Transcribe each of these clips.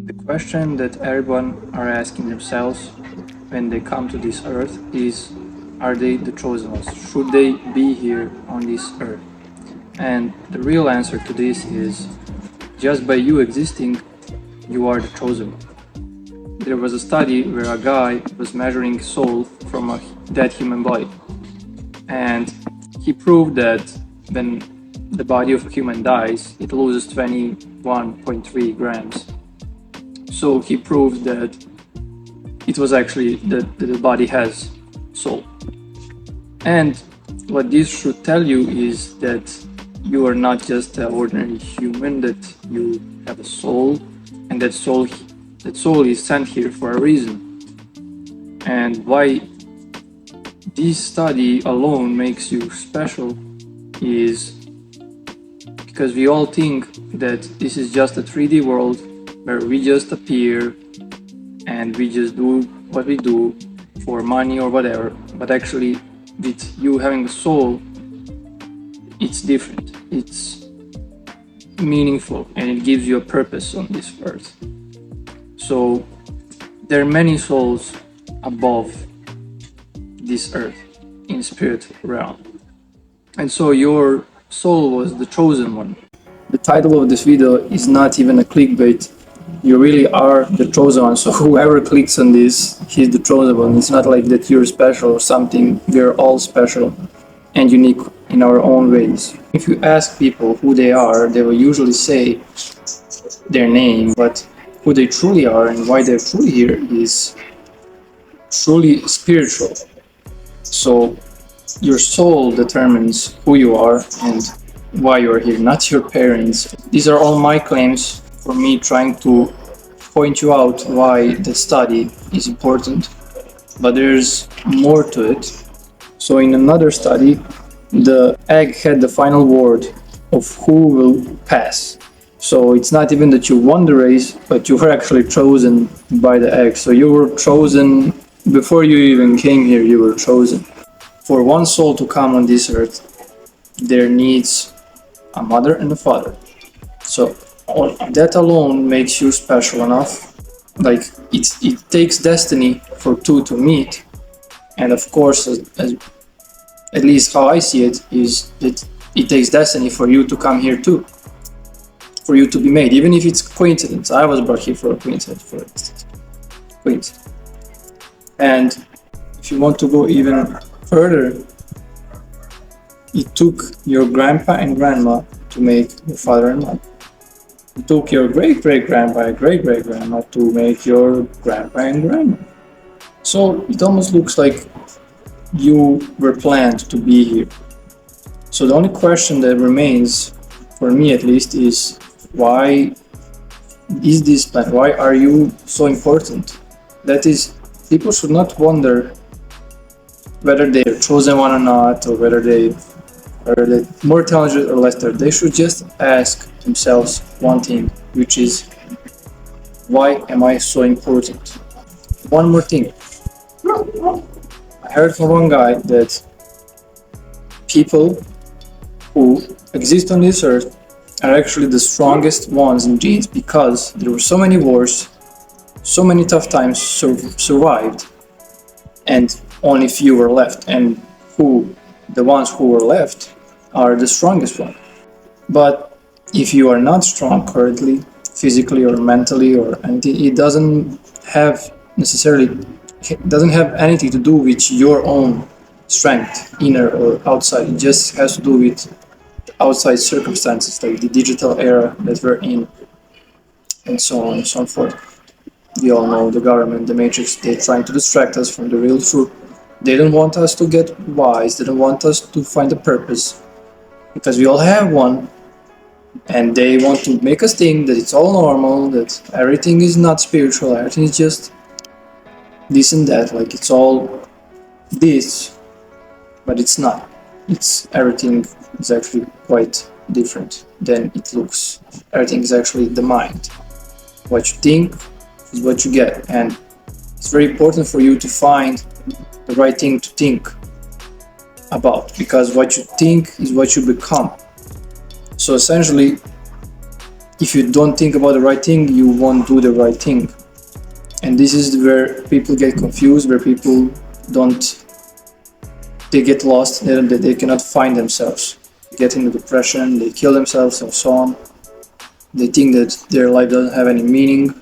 The question that everyone are asking themselves when they come to this earth is, are they the chosen ones? Should they be here on this earth? And the real answer to this is, just by you existing, you are the chosen one. There was a study where a guy was measuring soul from a dead human body, and he proved that when the body of a human dies, it loses 21.3 grams. So he proved that it was actually that the body has soul. And what this should tell you is that you are not just an ordinary human, that you have a soul, and that soul is sent here for a reason. And why this study alone makes you special is because we all think that this is just a 3D world where we just appear and we just do what we do for money or whatever. But actually, with you having a soul, it's different. It's meaningful and it gives you a purpose on this earth. So there are many souls above this earth in spirit realm. And so your soul was the chosen one. The title of this video is not even a clickbait. You really are the chosen one. So whoever clicks on this, he's the chosen one. It's not like that you're special or something. We're all special and unique in our own ways. If you ask people who they are, they will usually say their name, but who they truly are and why they're truly here is truly spiritual. So your soul determines who you are and why you're here, not your parents. These are all my claims for me trying to point you out why the study is important, but there's more to it. So in another study, the egg had the final word of who will pass. So it's not even that you won the race, but you were actually chosen by the egg. So you were chosen before you even came here, you were chosen. For one soul to come on this earth, there needs a mother and a father. So that alone makes you special enough. Like it takes destiny for two to meet. And of course, at least how I see it, is that it takes destiny for you to come here too. For you to be made, even if it's coincidence. I was brought here for a coincidence, for instance. Coincidence. And if you want to go even further, it took your grandpa and grandma to make your father and mother. It took your great-great-grandpa and great-great-grandma to make your grandpa and grandma. So it almost looks like you were planned to be here. So the only question that remains, for me at least, is why is this plan? Why are you so important? That is, people should not wonder whether they're chosen one or not, or whether they're more talented or less talented. They should just ask themselves one thing, which is, why am I so important? One more thing. I heard from one guy that people who exist on this earth are actually the strongest ones in genes because there were so many wars, so many tough times survived, and only few were left, and the ones who were left are the strongest one. But if you are not strong currently, physically or mentally or anything, it doesn't have anything to do with your own strength, inner or outside. It just has to do with outside circumstances, like the digital era that we're in, and so on and so forth. We all know the government, the matrix, they're trying to distract us from the real truth. They don't want us to get wise, they don't want us to find a purpose, because we all have one, and they want to make us think that it's all normal, that everything is not spiritual, everything is just this and that, like it's all this, but it's not. Everything is actually quite different than it looks. Everything is actually the mind. What you think is what you get, and it's very important for you to find the right thing to think about, because what you think is what you become. So essentially, if you don't think about the right thing, you won't do the right thing. And this is where people get confused, where people they get lost, they cannot find themselves. They get into depression, they kill themselves and so on. They think that their life doesn't have any meaning.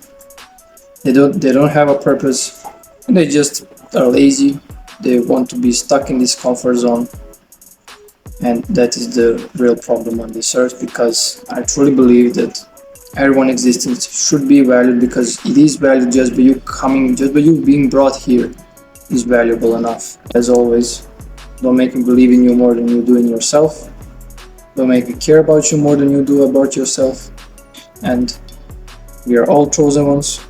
They don't have a purpose, and they just are lazy. They want to be stuck in this comfort zone. And that is the real problem on this earth, because I truly believe that everyone's existence should be valued, because it is valued just by you being brought here is valuable enough. As always, don't make me believe in you more than you do in yourself. Don't make me care about you more than you do about yourself. And we are all chosen ones.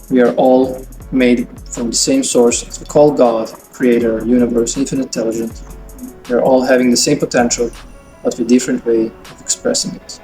We are all made from the same source, as we call God, Creator, Universe, Infinite Intelligence. We are all having the same potential, but with different way of expressing it.